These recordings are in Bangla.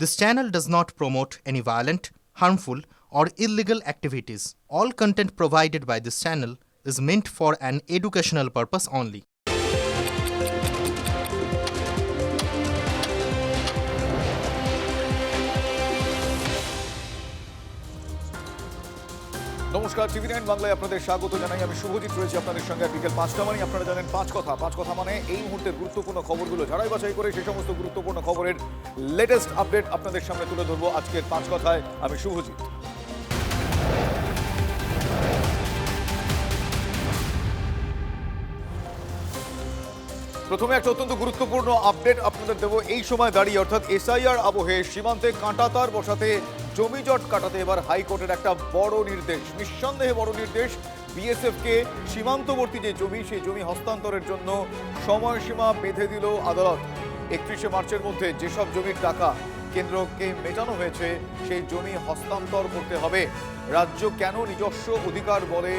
This channel does not promote any violent, harmful, or illegal activities. All content provided by this channel is meant for an educational purpose only. নমস্কার, টিভি9 বাংলায় আপনাদের স্বাগত জানাই। আমি শুভজিৎ রয়েছি আপনাদের সঙ্গে বিকেল 5টা মানে আপনারা জানেন পাঁচ কথা মানে এই মুহূর্তের গুরুত্বপূর্ণ খবরগুলো ঝাড়াই বাছাই করে সেই সমস্ত গুরুত্বপূর্ণ খবরের লেটেস্ট আপডেট আপনাদের সামনে তুলে ধরবো আজকের 5 কথায়। আমি শুভজিৎ। প্রথমে একটা অত্যন্ত গুরুত্বপূর্ণ আপডেট আপনাদের দেবো। এই সময় দাঁড়িয়ে অর্থাৎ এসআইআর আবহে সীমান্তে কাঁটাতার বসাতে, জমি জট কাটাতে এবার হাইকোর্টের একটা বড় নির্দেশ, নিঃসন্দেহে বড় নির্দেশ। বিএসএফকে সীমান্তবর্তী যে জমি, সেই জমি হস্তান্তরের জন্য সময়সীমা বেঁধে দিল আদালত। 31শে মার্চের মধ্যে যেসব জমির টাকা কেন্দ্রকে মেটানো হয়েছে সেই জমি হস্তান্তর করতে হবে। রাজ্য কেন নিজস্ব অধিকার বলে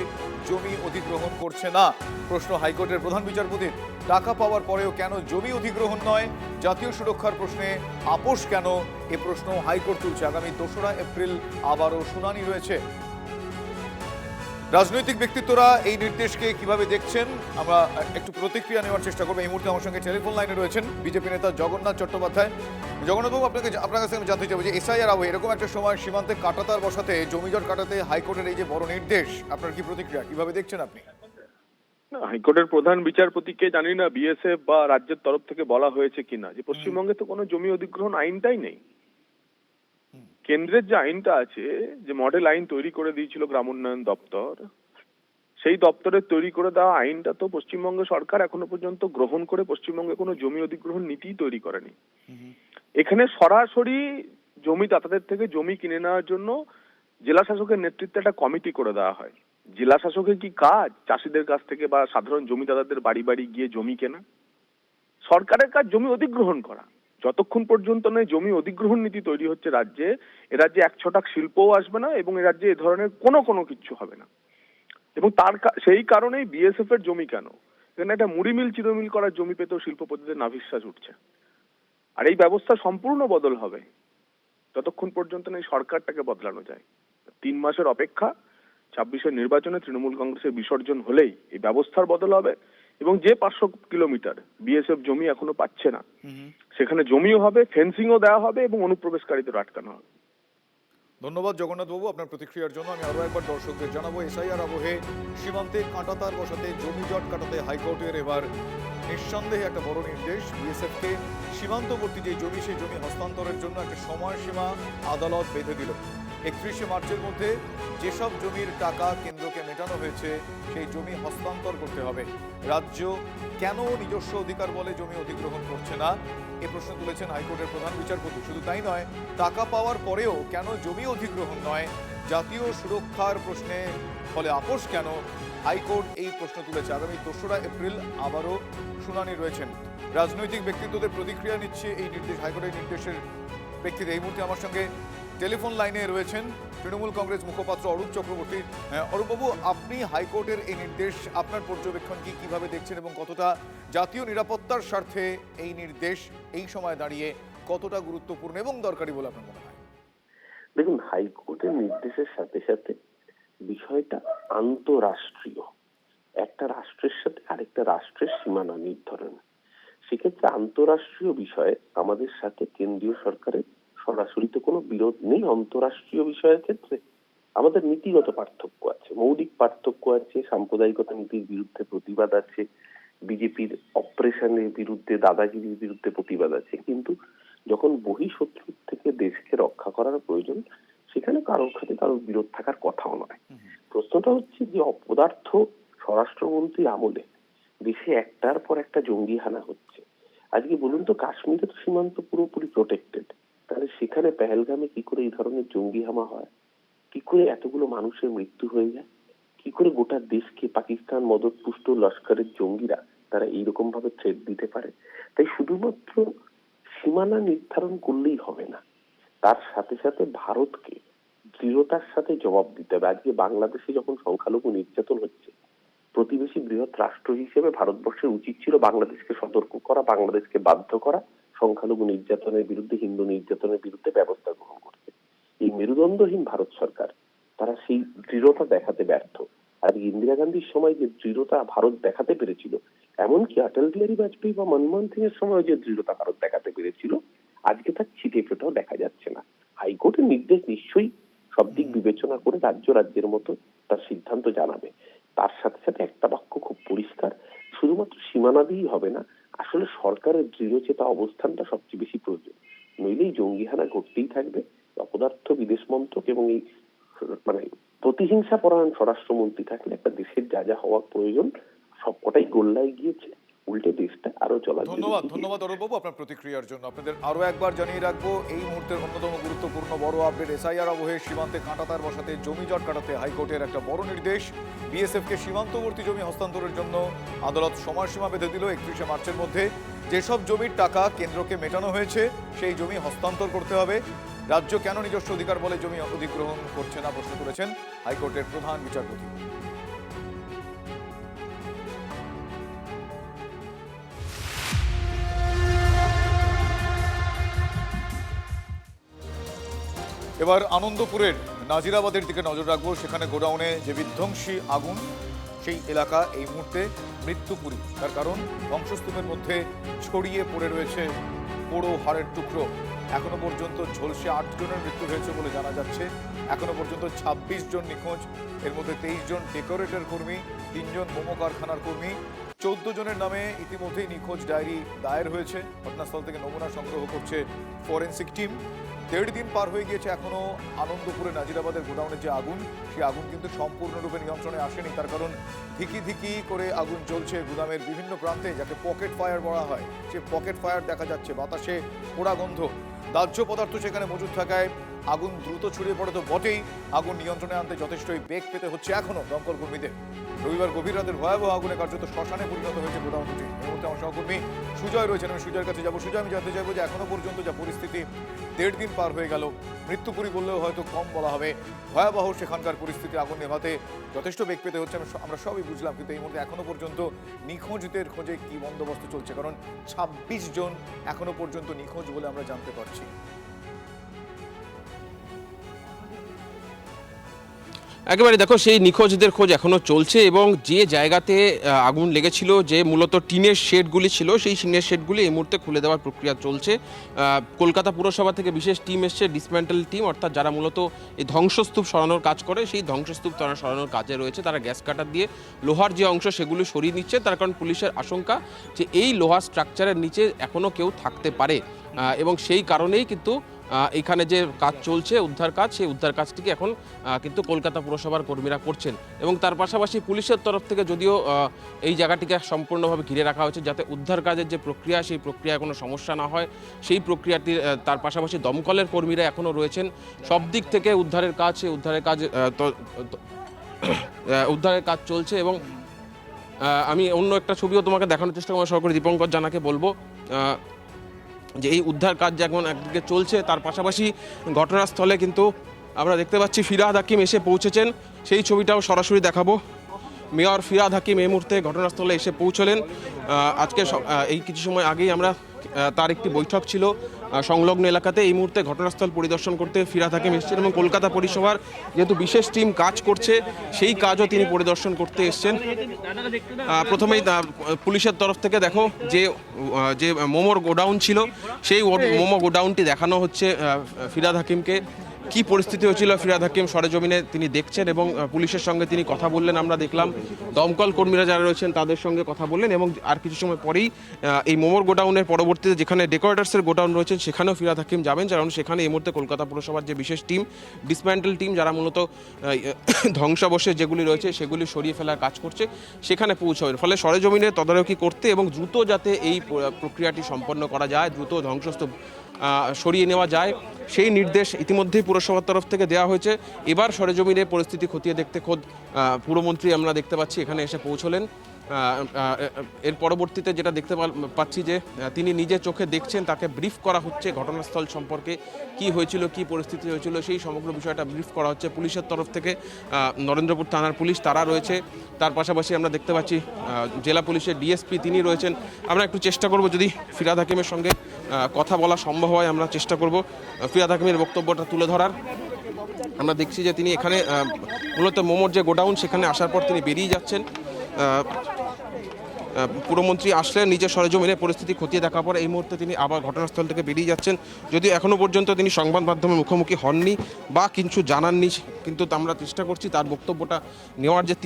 জমি অধিগ্রহণ করছে না? প্রশ্ন হাইকোর্টের প্রধান বিচারপতির। টাকা পাওয়ার পরেও কেন জমি অধিগ্রহণ নয়? জাতীয় সুরক্ষার প্রশ্নে আপোষ কেন? এ প্রশ্ন হাইকোর্ট তুলছে। আগামী 2রা এপ্রিল আবারও শুনানি রয়েছে। রাজনৈতিক ব্যক্তিত্বরা এই নির্দেশকে কিভাবে দেখছেন আমরা একটু প্রতিক্রিয়া নেওয়ার চেষ্টা করবো। এই মুহূর্তে আমার সঙ্গে টেলিফোন লাইনে রয়েছেন বিজেপি নেতা জগন্নাথ চট্টোপাধ্যায়। জগন্নাথবাবু, আপনার কাছে আমি জানতে চাইবো যে এসআইআর আবহে এরকম একটা সময় সীমান্তে কাঁটাতার বসাতে, জমিজট কাটাতে হাইকোর্টের এই যে বড় নির্দেশ, আপনার কি প্রতিক্রিয়া, কিভাবে দেখছেন আপনি? হাইকোর্টের প্রধান বিচারপতিকে জানি না বিএসএফ বা রাজ্যের তরফ থেকে বলা হয়েছে কিনা যে পশ্চিমবঙ্গে তো কোনো জমি অধিগ্রহণ আইনটাই নেই। কেন্দ্রের যে আইনটা আছে, যে মডেল আইন তৈরি করে দিয়েছিল গ্রাম উন্নয়ন দপ্তর, সেই দপ্তরের তৈরি করে দেওয়া আইনটা তো পশ্চিমবঙ্গ সরকার এখনো পর্যন্ত গ্রহণ করে পশ্চিমবঙ্গে কোনো জমি অধিগ্রহণ নীতি তৈরি করেনি। এখানে সরাসরি জমি দাতাদের থেকে জমি কিনে নেওয়ার জন্য জেলা শাসকের নেতৃত্বে একটা কমিটি করে দেওয়া হয়। জেলা শাসকের কি কাজ চাষিদের কাছ থেকে বা সাধারণ জমিদাতাদের বাড়ি বাড়ি গিয়ে জমি কেনা? সরকারের কাজ জমি অধিগ্রহণ করা। যতক্ষণ পর্যন্ত নয় জমি অধিগ্রহণ নীতি তৈরি হচ্ছে রাজ্যে, এ রাজ্যে এক ছটাক শিল্পও আসবে না এবং এ রাজ্যে এ ধরনের কোনো কিছু হবে না। এবং সেই কারণেই বিএসএফ এর জমি কেন, এখানে একটা মুড়ি মিল চিরমিল করার জমি পেতেও শিল্পপতিদের নাভিশ্বাস উঠছে। আর এই ব্যবস্থা সম্পূর্ণ বদল হবে যতক্ষণ পর্যন্ত না এই সরকারটাকে বদলানো যায়। 3 মাসের অপেক্ষা, 26-এর নির্বাচনে তৃণমূল কংগ্রেসের বিসর্জন হলেই এই ব্যবস্থার বদল হবে এবং যে 500 কিলোমিটার বিএসএফ জমি এখনো পাচ্ছে না, সেখানে জমিও হবে, ফেন্সিংও দেওয়া হবে এবং অনুপ্রবেশকারীদের আটকানো হবে। ধন্যবাদ জগন্নাথবাবু আপনার প্রতিক্রিয়ার জন্য। আমি আরো একবার দর্শকদের জানাবো, এসআইআর আবহে সীমান্তে কাঁটাতার বসাতে, জমি জট কাটাতে হাইকোর্টের এবার নিঃসন্দেহে একটা বড় নির্দেশ। বিএসএফকে সীমান্তবর্তী যে জমি, সেই জমি হস্তান্তরের জন্য একটা সময়সীমা আদালত বেঁধে দিল। 31শে মার্চের মধ্যে যেসব জমির টাকা কেন্দ্রকে মেটানো হয়েছে সেই জমি হস্তান্তর করতে হবে। রাজ্য কেন নিজস্ব অধিকার বলে জমি অধিগ্রহণ করছে না? এ প্রশ্ন তুলেছেন হাইকোর্টের প্রধান বিচারপতি। শুধু তাই নয়, টাকা পাওয়ার পরেও কেন জমি অধিগ্রহণ নয়? জাতীয় সুরক্ষার প্রশ্নে ফলে আপোষ কেন? হাইকোর্ট এই প্রশ্ন তুলেছে। আগামী 2রা এপ্রিল আবারও শুনানি রয়েছেন। রাজনৈতিক ব্যক্তিত্বদের প্রতিক্রিয়া নিচ্ছে এই নির্দেশ, হাইকোর্টের নির্দেশের প্রেক্ষিতে। এই মুহূর্তে আমার সঙ্গে টেলিফোন লাইনে রয়েছেন তৃণমূল কংগ্রেস মুখপাত্র অরূপ চক্রবর্তী। অরূপবাবু, আপনি হাইকোর্টের এই নির্দেশ, আপনার পর্যবেক্ষণ কি, কিভাবে দেখছেন এবং কতটা জাতীয় নিরাপত্তার স্বার্থে এই নির্দেশ এই সময় দাঁড়িয়ে কতটা গুরুত্বপূর্ণ এবং দরকারি বলে আপনার মনে হয়? দেখুন, হাইকোর্টের নির্দেশের সাথে সাথে বিষয়টা আন্তঃরাষ্ট্রীয়। একটা রাষ্ট্রের সাথে আরেকটা রাষ্ট্রের সীমানা নির্ধারণ। সেক্ষেত্রে আন্তঃরাষ্ট্রীয় বিষয়ে আমাদের সাথে কেন্দ্রীয় সরকারের সরাসরি তো কোনো বিরোধ নেই। আন্তঃরাষ্ট্রীয় বিষয়ের ক্ষেত্রে আমাদের নীতিগত পার্থক্য আছে, মৌলিক পার্থক্য আছে, সাম্প্রদায়িকতা নীতির বিরুদ্ধে প্রতিবাদ আছে, বিজেপির অপারেশনের বিরুদ্ধে, দাদাগিরির বিরুদ্ধে প্রতিবাদ আছে। কিন্তু যখন বহিঃশত্রুর থেকে দেশকে রক্ষা করার প্রয়োজন, সেখানে কারোর সাথে কারোর বিরোধ থাকার কথাও নয়। প্রশ্নটা হচ্ছে যে অপদার্থ স্বরাষ্ট্রমন্ত্রী আমলে দেশে একটার পর একটা জঙ্গি হানা হচ্ছে। আজকে বলুন তো, কাশ্মীরে তো সীমান্ত পুরোপুরি প্রোটেক্টেড, তাহলে সেখানে পেহেলগামে কি করে এই ধরনের জঙ্গি হামলা হয়? কি করে এতগুলো মানুষের মৃত্যু হয়ে যায়? কি করে গোটা দেশকে পাকিস্তান মদতপুষ্ট লস্করের জঙ্গিরা তারা এইরকম ভাবে থ্রেট দিতে পারে? তাই শুধুমাত্র সীমানা নির্ধারণ করলেই হবে না, তার সাথে সাথে ভারতকে দৃঢ়তার সাথে জবাব দিতে হবে। আজকে বাংলাদেশে যখন সংখ্যালঘু নির্যাতন হচ্ছে, প্রতিবেশী বৃহৎ রাষ্ট্র হিসেবে ভারতবর্ষের উচিত ছিল বাংলাদেশকে সতর্ক করা, বাংলাদেশকে বাধ্য করা সংখ্যালঘু নির্যাতনের বিরুদ্ধে, হিন্দু নির্যাতনের বিরুদ্ধে ব্যবস্থা গ্রহণ করছে। এই মেরুদণ্ডহীন ভারত সরকার তারা সেই দৃঢ়তা দেখাতে ব্যর্থ। আর ইন্দিরা গান্ধীর সময় যে দৃঢ়তা ভারত দেখাতে পেরেছিল, এমনকি অটল বিহারী বাজপেয়ী বা মনমোহন সিং এর সময় যে দৃঢ়তা ভারত দেখাতে পেরেছিল, আজকে তার ছিটে ফোটাও দেখা যাচ্ছে না। হাইকোর্টের নির্দেশ নিশ্চয়ই সব দিক বিবেচনা করে রাজ্যের মতো তার সিদ্ধান্ত জানাবে। তার সাথে সাথে একটা বাক্য খুব পরিষ্কার, শুধুমাত্র সীমানা দিয়েই হবে না, আসলে সরকারের দৃঢ়চেতা অবস্থানটা সবচেয়ে বেশি প্রয়োজন। নইলেই জঙ্গিহানা ঘটতেই থাকবে। অপদার্থ বিদেশ মন্ত্রক এবং এই প্রতিহিংসা পরায়ণ স্বরাষ্ট্রমন্ত্রী থাকলে একটা দেশের যা যা হওয়া প্রয়োজন সবকটাই গোল্লায় গিয়েছে, উল্টে দেশটা আরো চলা। ধন্যবাদ অরূপবাবু আপনার প্রতিক্রিয়ার জন্য। আপনাদের আরো একবার জানিয়ে রাখবো, এই মুহূর্তের অন্যতম গুরুত্বপূর্ণ বড় আপডেট, এসআইআর আবহে সীমান্তে কাঁটাতার বসাতে জমি জট কাটাতে হাইকোর্টের একটা বড় নির্দেশ। বিএসএফ কে সীমান্তবর্তী জমি হস্তান্তরের জন্য আদালত সময়সীমা বেঁধে দিল 31শে মার্চের মধ্যে। যেসব জমির টাকা কেন্দ্রকে মেটানো হয়েছে সেই জমি হস্তান্তর করতে হবে। রাজ্য কেন নিজস্ব অধিকার বলে জমি অধিগ্রহণ করছে না প্রশ্ন করেছেন হাইকোর্টের প্রধান বিচারপতি। এবার আনন্দপুরের নাজিরাবাদের দিকে নজর রাখবো। সেখানে গোডাউনে যে বিধ্বংসী আগুন, সেই এলাকা এই মুহূর্তে মৃত্যুপুরী। তার কারণ ধ্বংসস্তূপের মধ্যে ছড়িয়ে পড়ে রয়েছে পোড়ো হাড়ের টুকরো। এখনো পর্যন্ত ঝলসে 8 জনের মৃত্যু হয়েছে বলে জানা যাচ্ছে। এখনো পর্যন্ত 26 জন নিখোঁজ, এর মধ্যে 23 জন ডেকোরেটর কর্মী, 3 জন মোমো কারখানার কর্মী। 14 জনের নামে ইতিমধ্যেই নিখোঁজ ডায়েরি দায়ের হয়েছে। ঘটনাস্থল থেকে নমুনা সংগ্রহ করছে ফরেন্সিক টিম। 1.5 দিন পার হয়ে গিয়েছে, এখনো আনন্দপুরে নাজিরাবাদের গোডাউনের যে আগুন, সেই আগুন কিন্তু সম্পূর্ণরূপে নিয়ন্ত্রণে আসেনি। তার কারণ ধিকি ধিকি করে আগুন জ্বলছে গুদামের বিভিন্ন প্রান্তে, যাকে পকেট ফায়ার বলা হয়। সে পকেট ফায়ার দেখা যাচ্ছে, বাতাসে পোড়া গন্ধ, দাহ্য পদার্থ সেখানে মজুদ থাকায় আগুন দ্রুত ছড়িয়ে পড়ে তো বটেই, আগুন নিয়ন্ত্রণে আনতে যথেষ্টই বেগ পেতে হচ্ছে এখনো দমকল কর্মীদের। রবিবার গভীর রাতের ভয়াবহ আগুনে কার্যত শ্মশানে পরিণত হয়েছে গোডাউন দুটি। এই মুহূর্তে আমার সহকর্মী সুজয় রয়েছেন, আমি সুজয়ের কাছে যাবো। সুজয়, আমি জানতে চাইবো যে এখনো পর্যন্ত যা পরিস্থিতি, 1.5 দিন পার হয়ে গেল, মৃত্যুপুরী বললেও হয়তো কম বলা হবে, ভয়াবহ সেখানকার পরিস্থিতি, আগুন নেভাতে যথেষ্ট বেগ পেতে হচ্ছে, আমরা সবই বুঝলাম। কিন্তু এই মুহূর্তে এখনো পর্যন্ত নিখোঁজদের খোঁজে কি বন্দোবস্ত চলছে? কারণ 26 জন এখনো পর্যন্ত নিখোঁজ বলে আমরা জানতে পারছি। একেবারে দেখো, সেই নিখোঁজদের খোঁজ এখনও চলছে এবং যে জায়গাতে আগুন লেগেছিল, যে মূলত টিনের শেডগুলি ছিল, সেই টিনের শেডগুলি এই মুহূর্তে খুলে দেওয়ার প্রক্রিয়া চলছে। কলকাতা পুরসভা থেকে বিশেষ টিম এসছে, ডিসম্যান্টেল টিম, অর্থাৎ যারা মূলত এই ধ্বংসস্তূপ সরানোর কাজ করে, সেই ধ্বংসস্তূপ তারা সরানোর কাজে রয়েছে। তারা গ্যাস কাটার দিয়ে লোহার যে অংশ সেগুলো সরিয়ে নিচ্ছে। তার কারণ পুলিশের আশঙ্কা যে এই লোহার স্ট্রাকচারের নিচে এখনও কেউ থাকতে পারে এবং সেই কারণেই কিন্তু এখানে যে কাজ চলছে উদ্ধার কাজ, সেই উদ্ধার কাজটিকে এখন কিন্তু কলকাতা পুরসভার কর্মীরা করছেন। এবং তার পাশাপাশি পুলিশের তরফ থেকে যদিও এই জায়গাটিকে সম্পূর্ণভাবে ঘিরে রাখা হয়েছে যাতে উদ্ধার কাজের যে প্রক্রিয়া, সেই প্রক্রিয়ায় কোনো সমস্যা না হয়, সেই প্রক্রিয়াটির তার পাশাপাশি দমকলের কর্মীরা এখনও রয়েছেন। সব দিক থেকে উদ্ধারের কাজ চলছে। এবং আমি অন্য একটা ছবিও তোমাকে দেখানোর চেষ্টা করবো, সহকারী দীপঙ্কর জানাকে বলবো যে এই উদ্ধার কাজ যেমন একদিকে চলছে, তার পাশাপাশি ঘটনাস্থলে কিন্তু আমরা দেখতে পাচ্ছি ফিরহাদ হাকিম এসে পৌঁছেছেন। সেই ছবিটাও সরাসরি দেখাবো। মেয়র ফিরহাদ হাকিম এই মুহূর্তে ঘটনাস্থলে এসে পৌঁছলেন। আজকে এই কিছু সময় আগেই আমরা তার একটি বৈঠক ছিল সংলগ্ন এলাকাতে। এই মুহূর্তে ঘটনাস্থল পরিদর্শন করতে ফিরহাদ হাকিম এসেছেন এবং কলকাতা পুরসভার যেহেতু বিশেষ টিম কাজ করছে, সেই কাজও তিনি পরিদর্শন করতে এসেছেন। প্রথমেই পুলিশের তরফ থেকে দেখো যে মোমোর গোডাউন ছিল, সেই মোমো গোডাউনটি দেখানো হচ্ছে ফিরহাদ হাকিমকে। কি পরিস্থিতি হয়েছিল ফিরহাদ হাকিম সরেজমিনে তিনি দেখছেন এবং পুলিশের সঙ্গে তিনি কথা বললেন। আমরা দেখলাম দমকল কর্মীরা যারা রয়েছেন তাদের সঙ্গে কথা বললেন এবং আর কিছু সময় পরেই এই মোমোর গোডাউনের পরবর্তীতে যেখানে ডেকোরেটার্সের গোডাউন রয়েছে সেখানেও ফিরহাদ হাকিম যাবেন, কারণ সেখানে এই মুহূর্তে কলকাতা পুরসভার যে বিশেষ টিম, ডিসম্যান্টেল টিম, যারা মূলত ধ্বংসাবশেষ যেগুলি রয়েছে সেগুলি সরিয়ে ফেলার কাজ করছে, সেখানে পৌঁছাবেন। ফলে সরেজমিনে তদারকি করতে এবং দ্রুত যাতে এই প্রক্রিয়াটি সম্পন্ন করা যায়, দ্রুত ধ্বংসস্তূপ সরিয়ে নেওয়া যায়, সেই নির্দেশ ইতিমধ্যেই পুরসভার তরফ থেকে দেওয়া হয়েছে। এবার সরেজমিনে পরিস্থিতি খতিয়ে দেখতে খোদ পুরমন্ত্রী আমরা দেখতে পাচ্ছি এখানে এসে পৌঁছলেন। এর পরবর্তীতে যেটা দেখতে পাচ্ছি যে তিনি নিজে চোখে দেখছেন, তাকে ব্রিফ করা হচ্ছে ঘটনাস্থল সম্পর্কে, কি হয়েছিল, কি পরিস্থিতি হয়েছিল, সেই সমগ্র বিষয়টা ব্রিফ করা হচ্ছে পুলিশের তরফ থেকে। নরেন্দ্রপুর থানার পুলিশ তারা রয়েছে, তার পাশাপাশি আমরা দেখতে পাচ্ছি জেলা পুলিশের ডিএসপি তিনি রয়েছেন। আমরা একটু চেষ্টা করব যদি ফিরহাদ হাকিমের সঙ্গে কথা বলা সম্ভব হয় আমরা চেষ্টা করব ফিরহাদ হাকিমের বক্তব্যটা তুলে ধরার। আমরা দেখছি যে তিনি এখানে মূলত মোমোর যে গোডাউন সেখানে আসার পর তিনি বেরিয়ে যাচ্ছেন। পুরমন্ত্রী আসলে নিজের সরেজমিনে পরিস্থিতি খতিয়ে দেখার পর এই মুহূর্তে তিনি আবার ঘটনাস্থল থেকে বেরিয়ে যাচ্ছেন। যদিও এখনও পর্যন্ত তিনি সংবাদ মাধ্যমের মুখোমুখি হননি বা কিছু জানাননি, কিন্তু আমরা চেষ্টা করছি তার বক্তব্যটা নেওয়ার, যে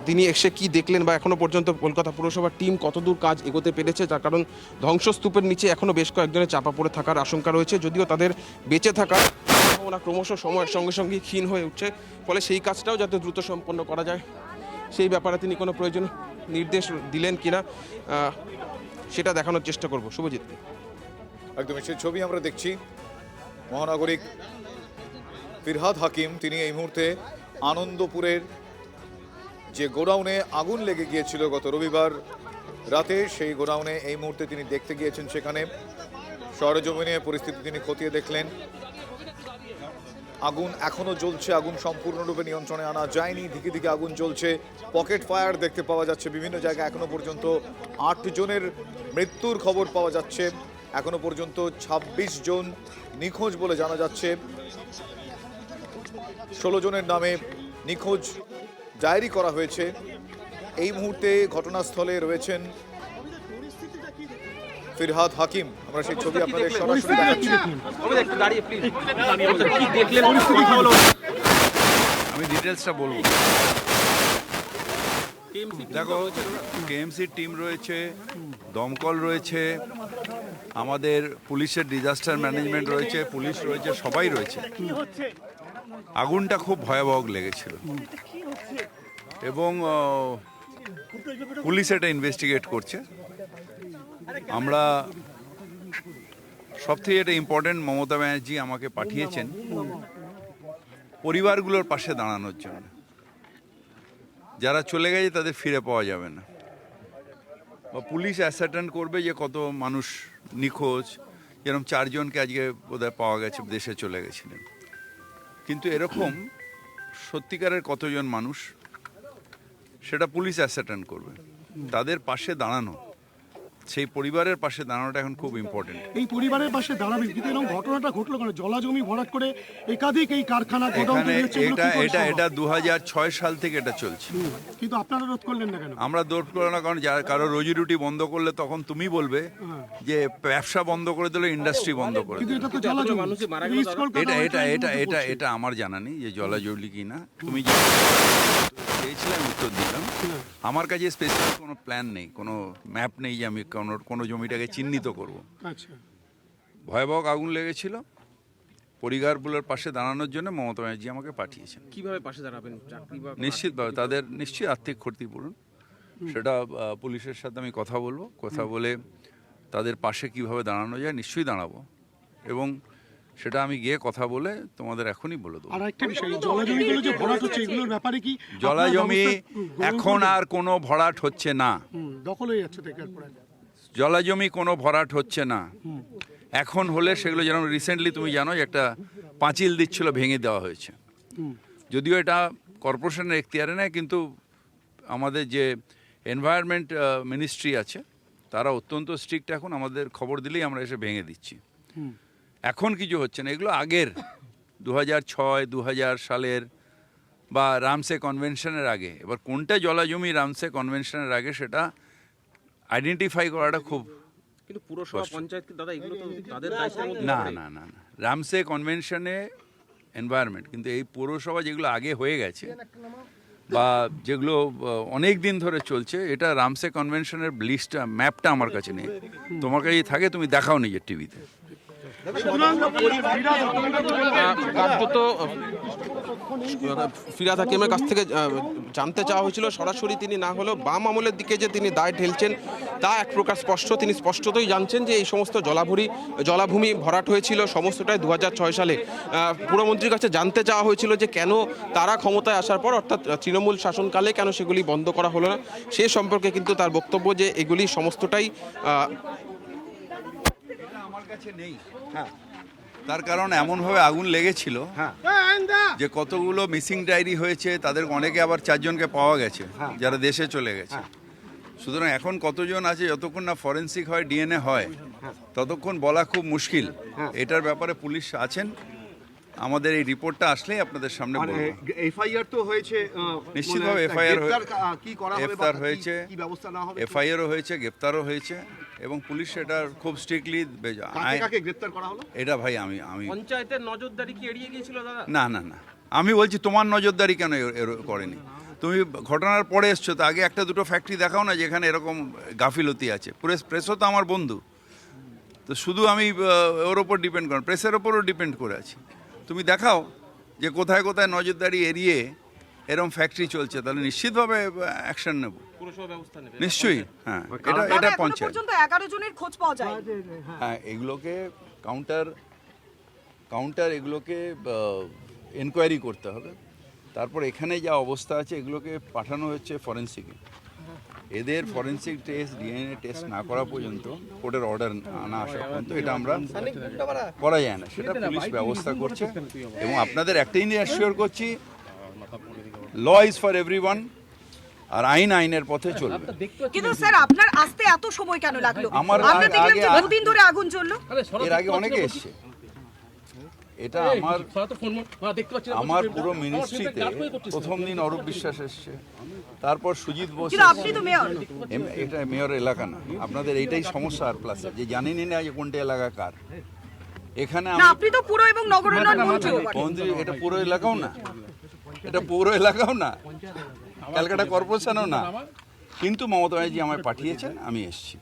তিনি এসে কি দেখলেন বা এখনও পর্যন্ত কলকাতা পুরসভার টিম কতদূর কাজ এগোতে পেরেছে। তার কারণ ধ্বংসস্তূপের নিচে এখনও বেশ কয়েকজনের চাপা পড়ে থাকার আশঙ্কা রয়েছে, যদিও তাদের বেঁচে থাকার সম্ভাবনা ক্রমশ সময়ের সঙ্গে সঙ্গে ক্ষীণ হয়ে উঠছে। ফলে সেই কাজটাও যাতে দ্রুত সম্পন্ন করা যায় সেই ব্যাপারে তিনি কোনো প্রয়োজন নির্দেশ দিলেন কিনা সেটা দেখানোর চেষ্টা করব। শুভজিৎ, একদমই সেই ছবি আমরা দেখছি। মহানাগরিক ফিরহাদ হাকিম তিনি এই মুহূর্তে আনন্দপুরের যে গোডাউনে আগুন লেগে গিয়েছিল গত রবিবার রাতে, সেই গোডাউনে এই মুহূর্তে তিনি দেখতে গিয়েছেন। সেখানে সরেজমিনে পরিস্থিতি তিনি খতিয়ে দেখলেন। আগুন এখনো জ্বলছে, আগুন সম্পূর্ণরূপে নিয়ন্ত্রণে আনা যায়নি, দিকে দিকে আগুন জ্বলছে। পকেট ফায়ার দেখতে পাওয়া যাচ্ছে বিভিন্ন জায়গায়। এখনো পর্যন্ত 8 জনের মৃত্যুর খবর পাওয়া যাচ্ছে। এখনো পর্যন্ত 26 জন নিখোঁজ বলে জানা যাচ্ছে। 16 জনের নামে নিখোঁজ ডায়েরি করা হয়েছে। এই মুহূর্তে ঘটনাস্থলে রয়েছেন ফিরহাদ হাকিম। আমরা সেই ছবি আপনাদের সরাসরি দেখাচ্ছি। আমি ডিটেলসটা বলবো। দেখো, কেএমসির টিম রয়েছে, দমকল রয়েছে, আমাদের পুলিশের ডিজাস্টার ম্যানেজমেন্ট রয়েছে, পুলিশ রয়েছে, সবাই রয়েছে। আগুনটা খুব ভয়াবহ লেগেছিল এবং পুলিশ এটা ইনভেস্টিগেট করছে। আমরা সবথেকে এটা ইম্পর্টেন্ট, মমতা ব্যানার্জি আমাকে পাঠিয়েছেন পরিবারগুলোর পাশে দাঁড়ানোর জন্য। যারা চলে গেছে তাদের ফিরে পাওয়া যাবে না, বা পুলিশ অ্যাসার্টেন করবে যে কত মানুষ নিখোঁজ। যেরকম 4 জনকে আজকে বোধহয় পাওয়া গেছে, দেশে চলে গেছিলেন। কিন্তু এরকম সত্যিকারের কতজন মানুষ সেটা পুলিশ অ্যাসার্টেন করবে। তাদের পাশে দাঁড়ানো, সেই পরিবারের পাশে দাঁড়ানোটা এখন খুব ইম্পর্টেন্ট। এই পরিবারের পাশে দাঁড়াবেন, কিন্তু এরকম ঘটনাটা ঘটলো কেন? জলা জমি ভরাট করে একাধিক এই কারখানা এখানে এটা 2006 সাল থেকে এটা চলছে। কিন্তু আপনারা রোধ করলেন না কেন? আমরা রোধ করলাম না কারণ কারো রুজি রুটি বন্ধ করলে তখন তুমি বলবে যে ব্যবসা বন্ধ করে দিলে ইন্ডাস্ট্রি বন্ধ করে কিন্তু দিল। এটা তো জলা জমি। এটা আমার জানা নেই যে জলা জলি কিনা। তুমি চেয়েছিলাম উত্তর দিলাম। আমার কাছে স্পেসিফিক কোনো প্ল্যান নেই, কোনো ম্যাপ নেই যে আমি কোনো জমিটাকে চিহ্নিত করব। আচ্ছা, ভয়াবহ আগুন লেগেছিল, পরিবারগুলোর পাশে দাঁড়ানোর জন্য মমতা ব্যানার্জি আমাকে পাঠিয়েছেন। কিভাবে পাশে দাঁড়াবেন? নিশ্চিতভাবে তাদের নিশ্চয়ই আর্থিক ক্ষতিপূরণ, সেটা পুলিশের সাথে আমি কথা বলবো। কথা বলে তাদের পাশে কিভাবে দাঁড়ানো যায় নিশ্চয়ই দাঁড়াবো, এবং সেটা আমি গিয়ে কথা বলে তোমাদের এখনই বলে দেবো। আর একটা বিষয়, জলাজমিগুলো যে ভরাট হচ্ছে এগুলোর ব্যাপারে কি জলাজমি এখন আর কোনো ভরাট হচ্ছে না, দখল হয়ে যাচ্ছে থেকে পরে? জলাজমি কোনো ভরাট হচ্ছে না। এখন হলে সেগুলো, যেরকম রিসেন্টলি তুমি জানো একটা পাঁচিল দিচ্ছিল, ভেঙে দেওয়া হয়েছে। যদিও এটা কর্পোরেশনের এখতিয়ারে নেয়, কিন্তু আমাদের যে এনভায়রনমেন্ট মিনিস্ট্রি আছে তারা অত্যন্ত স্ট্রিক্ট। এখন আমাদের খবর দিলেই আমরা এসে ভেঙে দিচ্ছি। এখন কিছু হচ্ছে না, এগুলো আগের 2006, 2000 সালের বা রামসে কনভেনশনের আগে। এবার কোনটা জলাজমি রামসে কনভেনশনের আগে সেটা আইডেন্টিফাই করাটা খুব কিন্তু পুরসভা পঞ্চায়েত দাদা এগুলো তো তাদের দায়িত্বের মধ্যে না না না না রামসে কনভেনশনে এনভায়রনমেন্ট, কিন্তু এই পৌরসভা যেগুলো আগে হয়ে গেছে বা যেগুলো অনেক দিন ধরে চলছে, এটা রামসে কনভেনশনের লিস্টটা, ম্যাপটা আমার কাছে নেই। তোমার কাছে থাকে, তুমি দেখাও নিজের টিভিতে। কার্যত ফিরহাদ হাকিমের কাছ থেকে জানতে চাওয়া হয়েছিল সরাসরি, তিনি না হলেও বাম আমলের দিকে যে তিনি দায় ঢেলছেন তা এক প্রকার স্পষ্ট। তিনি স্পষ্টতই জানছেন যে এই সমস্ত জলাভূমি ভরাট হয়েছিল সমস্তটাই 2006 সালে। পুরমন্ত্রীর কাছে জানতে চাওয়া হয়েছিল যে কেন তারা ক্ষমতায় আসার পর, অর্থাৎ তৃণমূল শাসনকালে কেন সেগুলি বন্ধ করা হলো না। সে সম্পর্কে কিন্তু তার বক্তব্য যে এগুলি সমস্তটাই আমার কাছে নেই। তার কারণ এমনভাবে আগুন লেগেছিল যে কতগুলো মিসিং ডায়েরি হয়েছে, তাদের অনেকে আবার 4 জনকে পাওয়া গেছে যারা দেশে চলে গেছে। সুতরাং এখন কতজন আছে, যতক্ষণ না ফরেন্সিক হয়, ডিএনএ হয়, ততক্ষণ বলা খুব মুশকিল। এটার ব্যাপারে পুলিশ আছেন, আমাদের এই রিপোর্টটা আসলেই আপনাদের সামনে বলবো। এফআইআর তো হয়েছে, নিশ্চিতভাবে এফআইআর কি করা হবে, গ্রেফতার হয়েছে, কি ব্যবস্থা না হবে, এফআইআরও হয়েছে, গ্রেফতারও হয়েছে, এবং পুলিশ এটা খুব স্ট্রিক্টলি কাকে গ্রেফতার করা হলো? এটা ভাই আমি পঞ্চায়েতের নজরদারি কি এড়িয়ে গিয়েছিল দাদা? না আমি বলছি তোমার নজরদারি কেন করেনি? তুমি ঘটনার পরে এসছো, তো আগে একটা দুটো ফ্যাক্টরি দেখাও না যেখানে এরকম গাফিলতি আছে। প্রেসও তো আমার বন্ধু, তো শুধু আমি ওর ওপর ডিপেন্ড করেন, প্রেসের ওপরও ডিপেন্ড করে আছি। তুমি দেখাও যে কোথায় কোথায় নজরদারি এড়িয়ে এরকম ফ্যাক্টরি চলছে, তাহলে নিশ্চিতভাবে অ্যাকশন নেব, পুরসভা ব্যবস্থা নেবে নিশ্চয়ই। হ্যাঁ, এটা পঞ্চায়েত। পর্যন্ত 11 জনের খোঁজ পাওয়া যায়। হ্যাঁ, এগুলোকে কাউন্টার এগুলোকে এনকোয়ারি করতে হবে। তারপর এখানে যা অবস্থা আছে এগুলোকে পাঠানো হচ্ছে ফরেন্সিকে। এদের ফরেন্সিক টেস্ট, ডিএনএ টেস্ট না করা পর্যন্ত, কোর্টের অর্ডার না আসা পর্যন্ত এটা আমরা করা যায় না। সেটা পুলিশ ব্যবস্থা করছে, এবং আপনাদের একটাই নিয়ে অ্যাসিওর করছি, ল ইজ ফর এভরিওয়ান, আর আইনের পথে চলবে। কিন্তু স্যার আপনার আসতে এত সময় কেন লাগলো? আমার আমরা দেখলাম যে আগে- দুদিন ধরে আগুন জ্বললো। এর আগে অনেকে এসছে। এটা আমার পুরো মিনিস্ট্রিতে প্রথম দিন অরূপ বিশ্বাস এসছে, তারপর সুজিত বোস কিন্তু আপনি তো মেয়র। এটা মেয়র এলাকা না, আপনাদের এইটাই সমস্যা। আর প্লাস যে জানেনই না যে কোনটা এলাকা কার। এখানে না, আপনি তো পুরো এবং নগর উন্নয়ন মন্ত্রী, এটা পুরো এলাকাও না, এটা পৌর এলাকাও না, ক্যালকাটা কর্পোরেশনও না, কিন্তু মমতা ব্যানার্জি আমায় পাঠিয়েছেন, আমি এসেছি।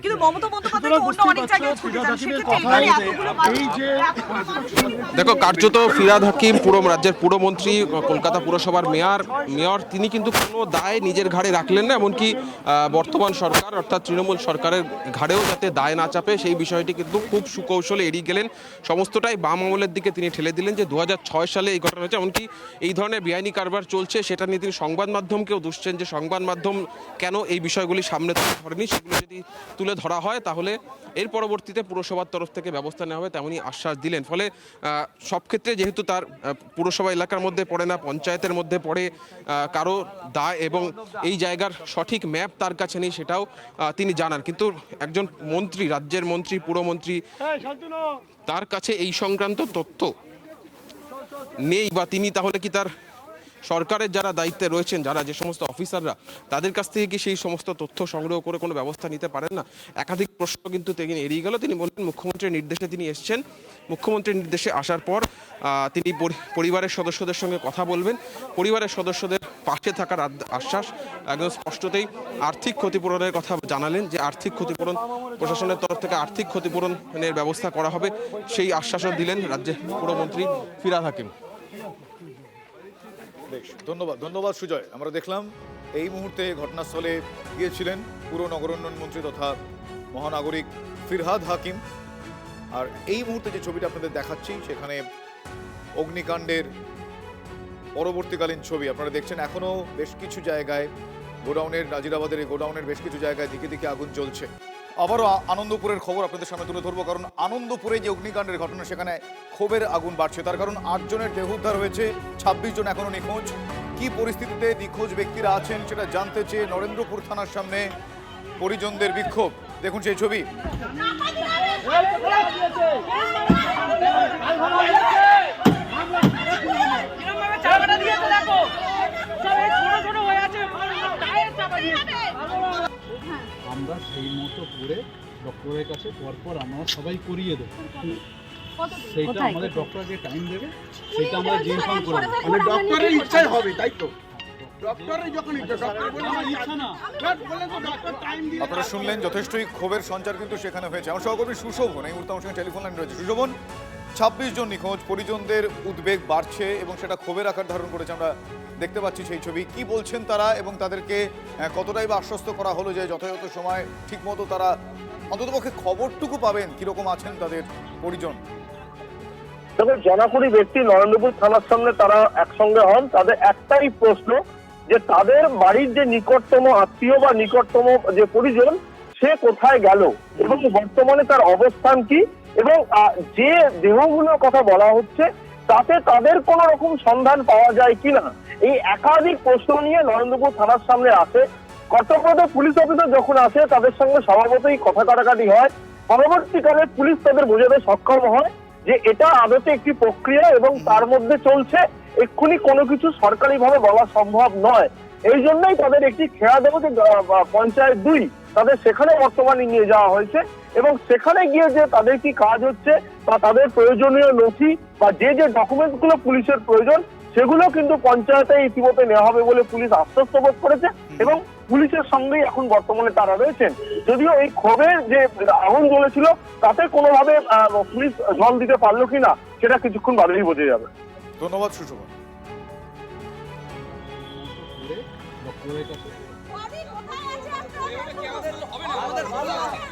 কিন্তু মমতা বন্দ্যোপাধ্যায় তো অন্য অনেক জায়গায় ছুটে যান, সেক্ষেত্রে এখানে এতগুলো মানুষ- দেখো, কার্যত ফিরহাদ হাকিম রাজ্যের পুরমন্ত্রী, কলকাতা পুরসভার মেয়র তিনি কিন্তু কোনো দায় নিজের ঘাড়ে রাখলেন না। এমনকি বর্তমান সরকার অর্থাৎ তৃণমূল সরকারের ঘাড়েও যাতে দায় না চাপে সেই বিষয়টি কিন্তু খুব সুকৌশলে এড়িয়ে গেলেন। সমস্তটাই বাম আমলের দিকে তিনি ঠেলে দিলেন যে 2006 সালে এই ঘটনা হয়েছে, এমনকি এই ধরনের বেআইনি কারবার চলছে সেটা নিয়ে তিনি সংবাদ মাধ্যমকেও দুষছেন যে সংবাদ মাধ্যম কেন এই বিষয়গুলি সামনে তুলে ধরেনি। সেগুলো যদি তুলে ধরা হয় তাহলে এর পরবর্তীতে পুরসভার তরফ থেকে ব্যবস্থা নেওয়া হবে তেমনই আশ্বাস দিলেন। ফলে সব ক্ষেত্রে যেহেতু তার পুরসভা এলাকার মধ্যে পড়ে না, পঞ্চায়েতের মধ্যে পড়ে, কারো দায় এবং এই জায়গার সঠিক ম্যাপ তার কাছে নেই সেটাও তিনি জানান। কিন্তু একজন মন্ত্রী, রাজ্যের মন্ত্রী, পুরমন্ত্রী, তার কাছে এই সংক্রান্ত তথ্য নেই, বা তিনি তাহলে কি তার সরকারের যারা দায়িত্বে রয়েছেন, যারা যে সমস্ত অফিসাররা, তাদের কাছ থেকে কি সেই সমস্ত তথ্য সংগ্রহ করে কোনো ব্যবস্থা নিতে পারেন না? একাধিক প্রশ্ন কিন্তু তিনি এড়িয়ে গেল। তিনি বললেন মুখ্যমন্ত্রীর নির্দেশে তিনি এসছেন, মুখ্যমন্ত্রীর নির্দেশে আসার পর তিনি পরিবারের সদস্যদের সঙ্গে কথা বলবেন, পরিবারের সদস্যদের পাশে থাকার আশ্বাস একদম স্পষ্টতেই। আর্থিক ক্ষতিপূরণের কথা জানালেন যে আর্থিক ক্ষতিপূরণ প্রশাসনের তরফ থেকে আর্থিক ক্ষতিপূরণের ব্যবস্থা করা হবে, সেই আশ্বাসও দিলেন রাজ্যের পুরমন্ত্রী ফিরহাদ হাকিম। বেশ, ধন্যবাদ সুজয়। আমরা দেখলাম এই মুহূর্তে ঘটনাস্থলে গিয়েছিলেন পুর নগর উন্নয়ন মন্ত্রী তথা মহানাগরিক ফিরহাদ হাকিম। আর এই মুহূর্তে যে ছবিটা আপনাদের দেখাচ্ছি সেখানে অগ্নিকাণ্ডের পরবর্তীকালীন ছবি আপনারা দেখছেন। এখনো বেশ কিছু জায়গায় গোডাউনের, নাজিরাবাদের এই গোডাউনের বেশ কিছু জায়গায় দিকে দিকে আগুন জ্বলছে। আবারও আনন্দপুরের খবর আপনাদের সামনে তুলে ধরবো, কারণ আনন্দপুরে যে অগ্নিকাণ্ডের ঘটনা সেখানে ক্ষোভের আগুন বাড়ছে। তার কারণ 8 জনের দেহ উদ্ধার হয়েছে, 26 জন এখনো নিখোঁজ। কি পরিস্থিতিতে নিখোঁজ ব্যক্তিরা আছেন সেটা জানতে চেয়ে নরেন্দ্রপুর থানার সামনে পরিজনদের বিক্ষোভ। দেখুন সেই ছবি। আমরা সেই মতো করে ডক্টরের কাছে পরপর আমরা সবাই করিয়ে দেবো, সেইটা আমাদের ডক্টর যে টাইম দেবে সেটা আমরা জিনিসন করে দেবো। মানে ডক্টরের ইচ্ছাই হবে, তাই তো? ডক্টরের যখন ইচ্ছা, ডক্টর বলে আমার ইচ্ছা না, বলে তো ডক্টর টাইম দিয়ে। আপনারা শুনলেন, যথেষ্টই ক্ষোভের সঞ্চার কিন্তু সেখানে হয়েছে। আমার সহকর্মী সুশোভন এই মুহূর্তে আমার সঙ্গে টেলিফোন লাইন রয়েছে। সুশোভন, 26 জন নিখোঁজ, পরিজনদের উদ্বেগ বাড়ছে এবং সেটা ক্ষোভের আকার ধারণ করেছে। আমরা দেখতে পাচ্ছি সেই ছবি। কি বলছেন তারা এবং তাদেরকে কতটাই বা আশ্বস্ত করা হলো যে যথাযথ সময় ঠিকমতো তারা অন্ততপক্ষে খবরটুকু পাবেন, কিরকম আছেন তাদের পরিজন? তবে জনাকুড়ি ব্যক্তি নরেন্দ্রপুর থানার সামনে তারা একসঙ্গে হন। তাদের একটাই প্রশ্ন যে তাদের বাড়ির যে নিকটতম আত্মীয় বা নিকটতম যে পরিজন সে কোথায় গেল এবং বর্তমানে তার অবস্থান কি, এবং যে দেহগুলোর কথা বলা হচ্ছে তাতে তাদের কোন রকম সন্ধান পাওয়া যায় কিনা, এই একাধিক প্রশ্ন নিয়ে নরেন্দ্রপুর থানার সামনে আসে। কর্তব্যরত পুলিশ অফিসার যখন আসে তাদের সঙ্গে স্বভাবতই কথা কাটাকাটি হয়। পরবর্তীকালে পুলিশ তাদের বোঝাতে সক্ষম হয় যে এটা আদতে একটি প্রক্রিয়া এবং তার মধ্যে চলছে, এক্ষুনি কোনো কিছু সরকারিভাবে বলা সম্ভব নয়। এই জন্যই তাদের একটি খেয়া দেব যে পঞ্চায়েত 2 তাদের সেখানে বর্তমানে নিয়ে যাওয়া হয়েছে এবং সেখানে গিয়ে যে তাদের কি কাজ হচ্ছে বা তাদের প্রয়োজনীয় নথি বা যে যে ডকুমেন্টসগুলো পুলিশের প্রয়োজন সেগুলো কিন্তু পঞ্চায়েতে ইতিমধ্যে নেওয়া হবে বলে পুলিশ আশ্বস্ত বোধ করেছে এবং পুলিশের সঙ্গেই এখন বর্তমানে তারা রয়েছেন। যদিও এই ক্ষোভের যে আগুন জ্বলেছিল তাতে কোনোভাবে পুলিশ জল দিতে পারলো কিনা সেটা কিছুক্ষণ বাদেই বোঝা যাবে। ধন্যবাদ সুশোভন। ডক্টরের কাছে কোথায় আছে আপনারা?